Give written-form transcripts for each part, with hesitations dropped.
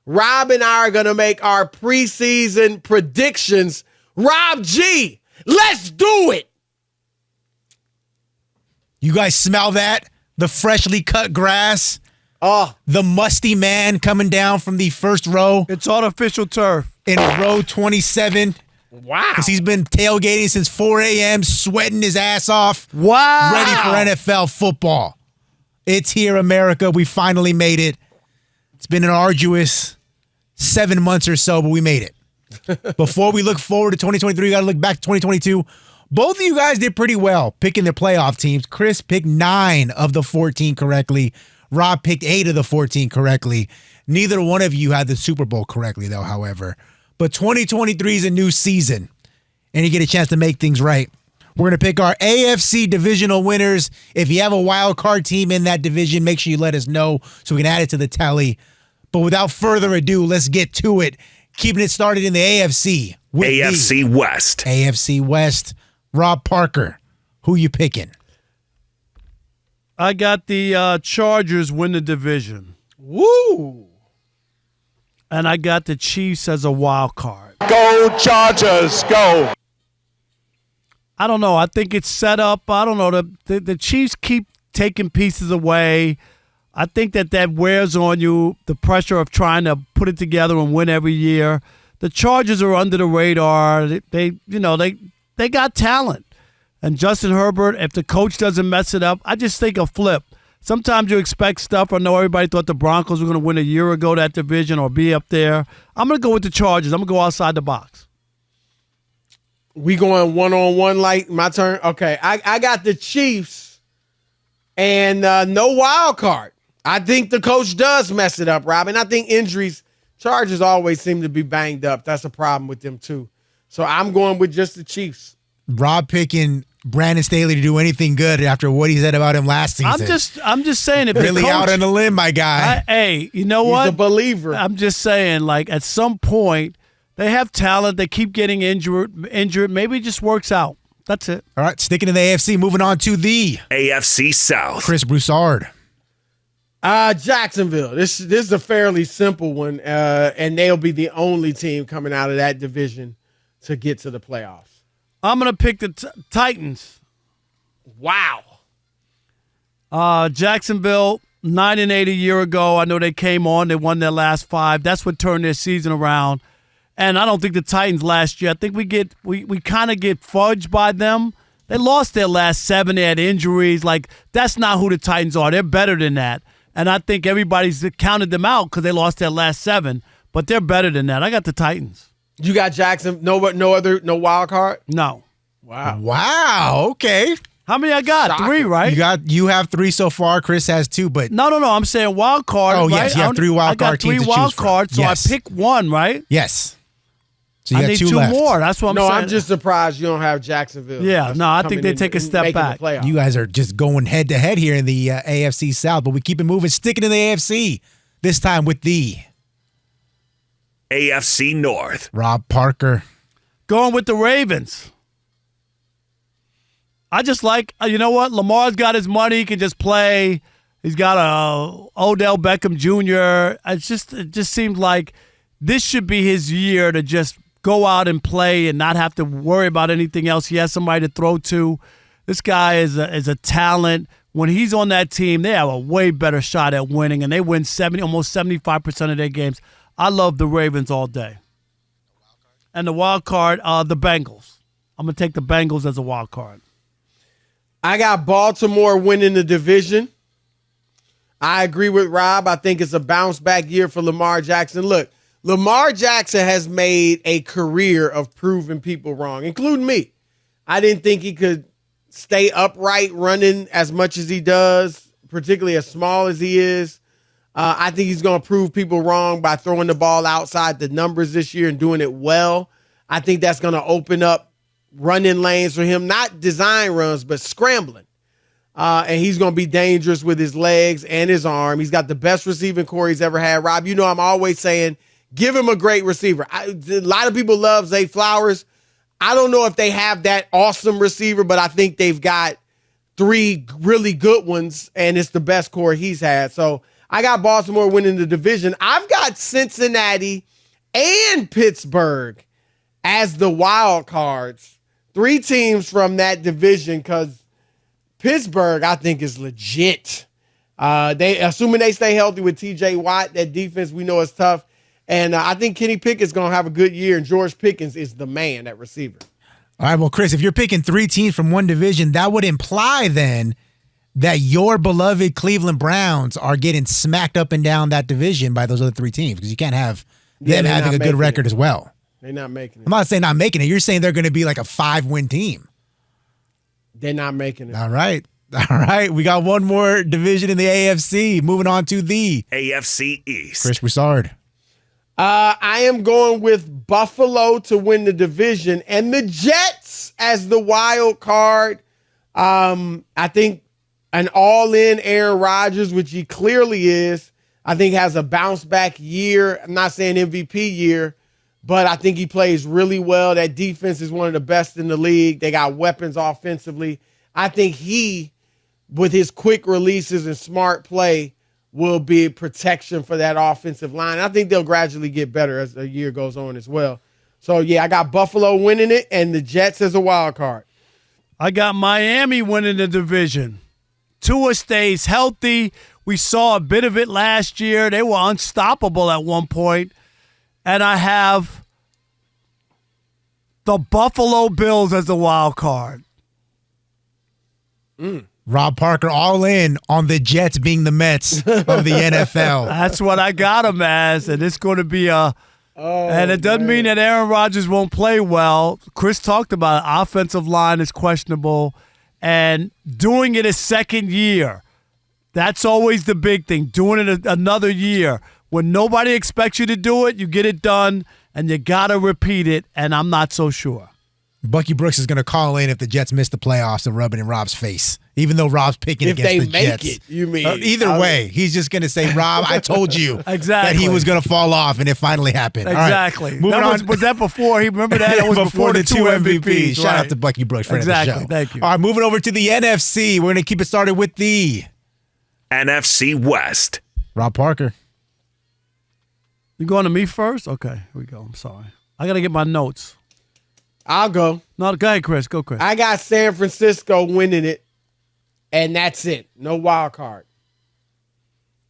Rob and I are going to make our preseason predictions. Rob G, let's do it. You guys smell that? The freshly cut grass? Oh, the musty man coming down from the first row. It's artificial turf. In row 27. Wow. Because he's been tailgating since 4 a.m., sweating his ass off. Wow. Ready for NFL football. It's here, America. We finally made it. It's been an arduous 7 months or so, but we made it. Before we look forward to 2023, we got to look back to 2022. Both of you guys did pretty well picking their playoff teams. Chris picked 9 of the 14 correctly. Rob picked 8 of the 14 correctly. Neither one of you had the Super Bowl correctly, though, however. But 2023 is a new season, and you get a chance to make things right. We're going to pick our AFC divisional winners. If you have a wild card team in that division, make sure you let us know so we can add it to the tally. But without further ado, let's get to it. Keeping it started in the AFC. With AFC West. AFC West. Rob Parker, who you picking? I got the Chargers win the division. Woo. And I got the Chiefs as a wild card. Go Chargers, go. I don't know. I think it's set up. I don't know. The Chiefs keep taking pieces away. I think that wears on you, the pressure of trying to put it together and win every year. The Chargers are under the radar. They got talent. And Justin Herbert, if the coach doesn't mess it up, I just think a flip. Sometimes you expect stuff. I know everybody thought the Broncos were going to win a year ago that division or be up there. I'm going to go with the Chargers. I'm going to go outside the box. We going one-on-one like my turn? Okay, I got the Chiefs and no wild card. I think the coach does mess it up, Rob. And I think injuries, Chargers always seem to be banged up. That's a problem with them too. So I'm going with just the Chiefs. Rob picking Brandon Staley to do anything good after what he said about him last season. I'm just saying, if really the coach, out on a limb, my guy. Hey, you know what? He's a believer. I'm just saying, like, at some point, they have talent. They keep getting injured. Maybe it just works out. That's it. All right, sticking in the AFC, moving on to the AFC South. Chris Broussard. Jacksonville. This is a fairly simple one, and they'll be the only team coming out of that division to get to the playoffs. I'm going to pick the Titans. Wow. Jacksonville, 9-8 a year ago. I know they came on. They won their last 5. That's what turned their season around. And I don't think the Titans last year, I think we kind of get fudged by them. They lost their last 7. They had injuries. Like, that's not who the Titans are. They're better than that. And I think everybody's counted them out because they lost their last 7. But they're better than that. I got the Titans. You got Jackson, no wild card? No. Wow. Okay. How many I got? Shocking. 3, right? You have 3 so far. Chris has 2, but No. I'm saying wild card. Oh, right? yes, you have 3 wild card teams to choose I got 3 wild from. cards, so Yes. I pick 1, right? yes. So you I got need 2 2 left. more. That's what I'm saying. I'm just surprised you don't have Jacksonville. Yeah, no, I think coming they in take a and step making the back. playoffs. You guys are just going head to head here in the AFC South, but we keep it moving. Sticking in the AFC this time with the AFC North. Rob Parker. Going with the Ravens. I just like, you know what? Lamar's got his money. He can just play. He's got a Odell Beckham Jr. It just seems like this should be his year to just go out and play and not have to worry about anything else. He has somebody to throw to. This guy is a talent. When he's on that team, they have a way better shot at winning, and they win almost 75% of their games. I love the Ravens all day. And the wild card, the Bengals. I'm going to take the Bengals as a wild card. I got Baltimore winning the division. I agree with Rob. I think it's a bounce back year for Lamar Jackson. Look, Lamar Jackson has made a career of proving people wrong, including me. I didn't think he could stay upright running as much as he does, particularly as small as he is. I think he's going to prove people wrong by throwing the ball outside the numbers this year and doing it well. I think that's going to open up running lanes for him, not design runs, but scrambling. And he's going to be dangerous with his legs and his arm. He's got the best receiving core he's ever had. Rob, you know I'm always saying, give him a great receiver. A lot of people love Zay Flowers. I don't know if they have that awesome receiver, but I think they've got 3 really good ones, and it's the best core he's had. So I got Baltimore winning the division. I've got Cincinnati and Pittsburgh as the wild cards. 3 teams from that division because Pittsburgh, I think, is legit. They assuming they stay healthy with T.J. Watt, that defense we know is tough. And I think Kenny Pickett's going to have a good year, and George Pickens is the man at receiver. All right, well, Chris, if you're picking 3 teams from one division, that would imply then that your beloved Cleveland Browns are getting smacked up and down that division by those other 3 teams because you can't have them having a good record as well. They're not making it. I'm not saying not making it. You're saying they're going to be like a 5-win team. They're not making it. All right. We got one more division in the AFC. Moving on to the AFC East. Chris Broussard. I am going with Buffalo to win the division and the Jets as the wild card. I think an all-in Aaron Rodgers, which he clearly is, I think has a bounce-back year. I'm not saying MVP year, but I think he plays really well. That defense is one of the best in the league. They got weapons offensively. I think he, with his quick releases and smart play, will be protection for that offensive line. I think they'll gradually get better as the year goes on as well. So, yeah, I got Buffalo winning it and the Jets as a wild card. I got Miami winning the division. Tua stays healthy. We saw a bit of it last year. They were unstoppable at one point. And I have the Buffalo Bills as the wild card. Rob Parker all in on the Jets being the Mets of the NFL. That's what I got him as. And it's going to be and it doesn't mean that Aaron Rodgers won't play well. Chris talked about it. Offensive line is questionable. And doing it a second year, that's always the big thing. Doing it another year. When nobody expects you to do it, you get it done, and you got to repeat it, and I'm not so sure. Bucky Brooks is going to call in if the Jets miss the playoffs and rub it in Rob's face, even though Rob's picking against the Jets. If they make it, you mean. Either way, he's just going to say, Rob, I told you exactly that he was going to fall off, and it finally happened. Exactly. All right, was that before? Remember that? That was before the 2 MVPs. Shout out to Bucky Brooks, friend of the show. Thank you. All right, moving over to the NFC. We're going to keep it started with the NFC West. Rob Parker. You going to me first? Okay, here we go. I'm sorry. I got to get my notes. I'll go. No, go ahead, Chris. Go, Chris. I got San Francisco winning it, and that's it. No wild card.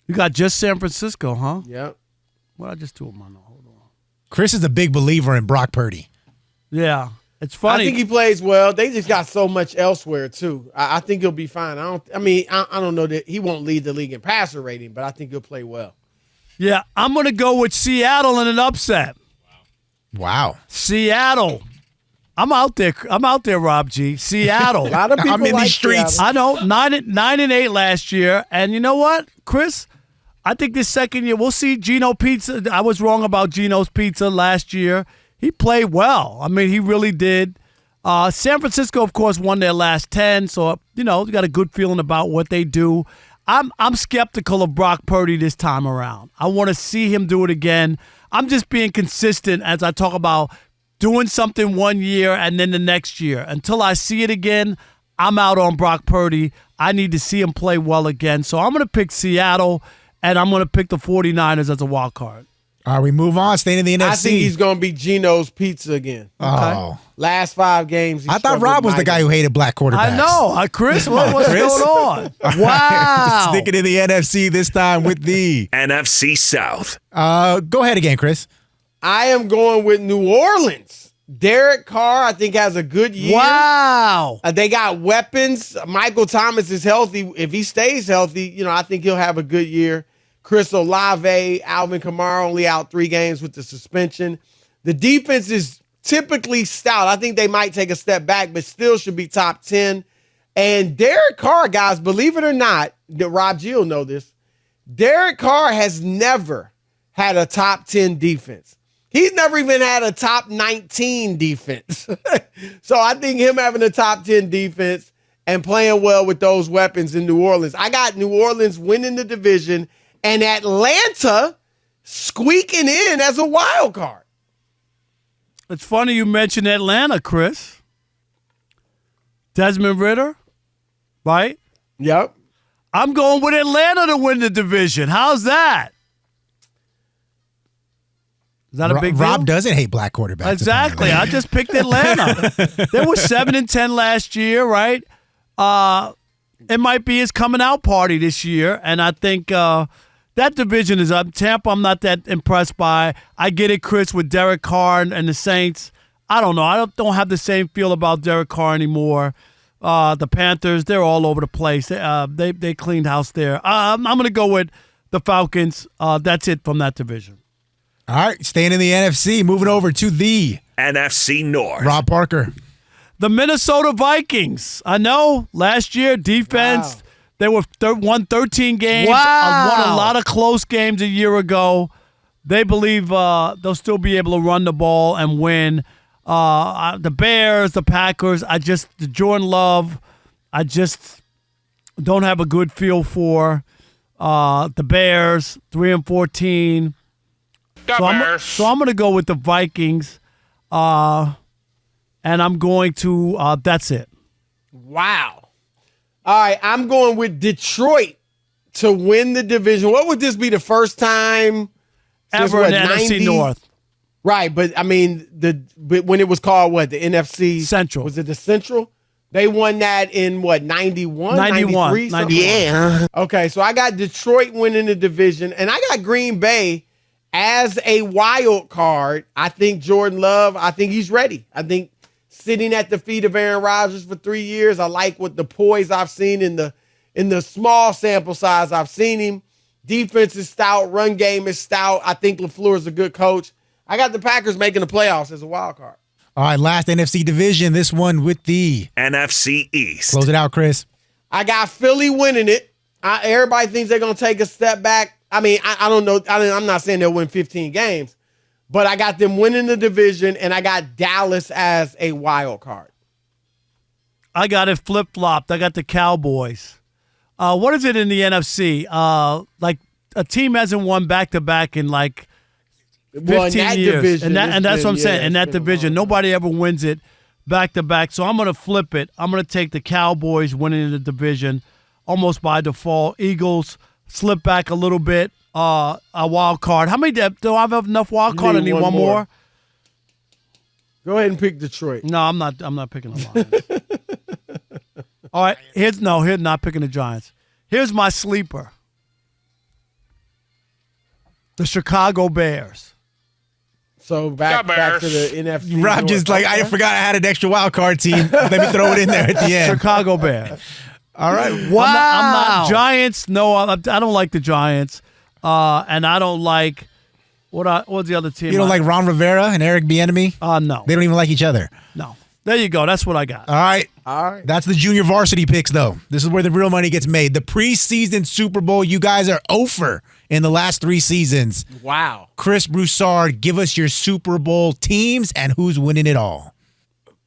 You got just San Francisco, huh? Yep. What I just do with my note? Hold on. Chris is a big believer in Brock Purdy. Yeah, it's funny. I think he plays well. They just got so much elsewhere too. I think he'll be fine. I don't know that he won't lead the league in passer rating, but I think he'll play well. Yeah, I'm going to go with Seattle in an upset. Wow. Seattle. I'm out there, Rob G. Seattle. A lot of people I'm in like these streets. Seattle. I know, 9-8 last year. And you know what, Chris? I think this second year, we'll see Geno Pizza. I was wrong about Geno's Pizza last year. He played well. I mean, he really did. San Francisco, of course, won their last 10. So, you got a good feeling about what they do. I'm skeptical of Brock Purdy this time around. I want to see him do it again. I'm just being consistent as I talk about doing something one year and then the next year. Until I see it again, I'm out on Brock Purdy. I need to see him play well again. So I'm going to pick Seattle, and I'm going to pick the 49ers as a wild card. All right, we move on. Staying in the NFC. I think he's going to be Geno's Pizza again. Oh. Last 5 games. I thought Rob was the guy who hated black quarterbacks. I know. Chris, what's Chris? going on? Wow. Sticking in the NFC this time with the NFC South. Go ahead again, Chris. I am going with New Orleans. Derek Carr, I think, has a good year. Wow. They got weapons. Michael Thomas is healthy. If he stays healthy, I think he'll have a good year. Chris Olave, Alvin Kamara only out 3 games with the suspension. The defense is typically stout. I think they might take a step back, but still should be top 10. And Derek Carr, guys, believe it or not, Rob G will know this, Derek Carr has never had a top 10 defense. He's never even had a top 19 defense. So I think him having a top 10 defense and playing well with those weapons in New Orleans. I got New Orleans winning the division and Atlanta squeaking in as a wild card. It's funny you mentioned Atlanta, Chris. Desmond Ridder, right? Yep. I'm going with Atlanta to win the division. How's that? Is that a big deal? Rob doesn't hate black quarterbacks. Exactly. I just picked Atlanta. They were 7-10 last year, right? It might be his coming out party this year, and I think that division is up. Tampa, I'm not that impressed by. I get it, Chris, with Derek Carr and the Saints. I don't know. I don't have the same feel about Derek Carr anymore. The Panthers, they're all over the place. They cleaned house there. I'm going to go with the Falcons. That's it from that division. All right, staying in the NFC, moving over to the NFC North. Rob Parker. The Minnesota Vikings. I know last year defense. Wow. They won 13 games. Wow. Won a lot of close games a year ago. They believe they'll still be able to run the ball and win. The Bears, the Packers. The Jordan Love. I just don't have a good feel for the Bears. 3-14. So I'm going to go with the Vikings, and I'm going to that's it. Wow. All right, I'm going with Detroit to win the division. What would this be, the first time since, Ever in the 90? NFC North. Right, but I mean, when it was called what, the NFC Central. Was it the Central? They won that in what, 91, 91, 93? 91. Yeah. Okay, so I got Detroit winning the division, and I got Green Bay as a wild card. I think Jordan Love, I think he's ready. I think sitting at the feet of Aaron Rodgers for 3 years, I like what the poise I've seen in the small sample size I've seen him. Defense is stout, run game is stout. I think LaFleur is a good coach. I got the Packers making the playoffs as a wild card. All right, last NFC division. This one with the NFC East. Close it out, Chris. I got Philly winning it. Everybody thinks they're going to take a step back. I mean, I don't know. I'm not saying they'll win 15 games, but I got them winning the division, and I got Dallas as a wild card. I got it flip-flopped. I got the Cowboys. What is it in the NFC? Like a team hasn't won back-to-back in like 15 years. Division, and that's what I'm saying. In that it's been a division, long time. nobody ever wins it back-to-back. So I'm going to flip it. I'm going to take the Cowboys winning the division almost by default. Eagles slip back a little bit. A wild card. How many do I have enough wild card? I need one more. Go ahead and pick Detroit. No, I'm not picking the Lions. All right, here's not picking the Giants. Here's my sleeper. The Chicago Bears. So back to the NFC. Rob North. just like, I forgot I had an extra wild card team. Let me throw it in there at the end. Chicago Bears. All right. Wow. I'm not Giants. No, I don't like the Giants. And I don't like what's the other team? You don't like Ron Rivera and Eric Bieniemy? No. They don't even like each other. No. There you go. That's what I got. All right. All right. That's the junior varsity picks, though. This is where the real money gets made. The preseason Super Bowl, you guys are over in the last 3 seasons. Wow. Chris Broussard, give us your Super Bowl teams and who's winning it all.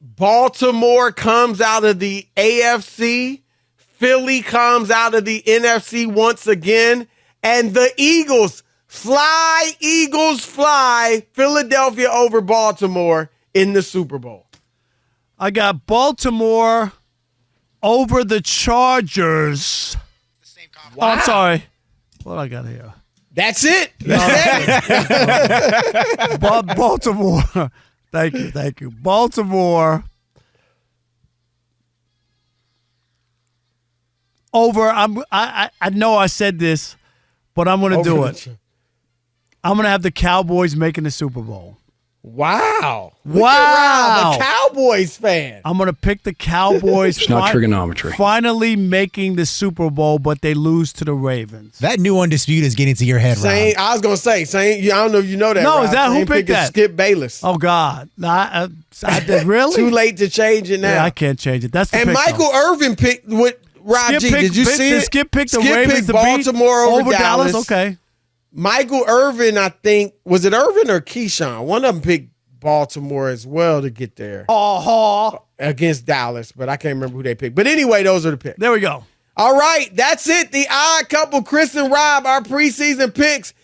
Baltimore comes out of the AFC. Philly comes out of the NFC once again. And the Eagles fly, Philadelphia over Baltimore in the Super Bowl. I got Baltimore over the Chargers. Wow. Oh, I'm sorry. What I got here? That's it. Baltimore. Thank you. Baltimore over. I know I said this, but I'm going to do it. I'm going to have the Cowboys making the Super Bowl. Wow. Wow. Rob, a Cowboys fan. I'm going to pick the Cowboys. It's not trigonometry. Finally making the Super Bowl, but they lose to the Ravens. That new undisputed is getting to your head, Rob. I was going to say, I don't know if you know that. No, Rob. is that who Same picked pick as that? Skip Bayless. Oh, God. I did really? Too late to change it now. Yeah, I can't change it. That's the And pick, Michael though. Irvin picked with Rob G. Did you see it? Skip picked the Skip Ravens picked to beat Baltimore over Dallas. Okay. Michael Irvin, I think, was it Irvin or Keyshawn? One of them picked Baltimore as well to get there against Dallas, but I can't remember who they picked. But anyway, those are the picks. There we go. All right, that's it. The Odd Couple, Chris and Rob, our preseason picks.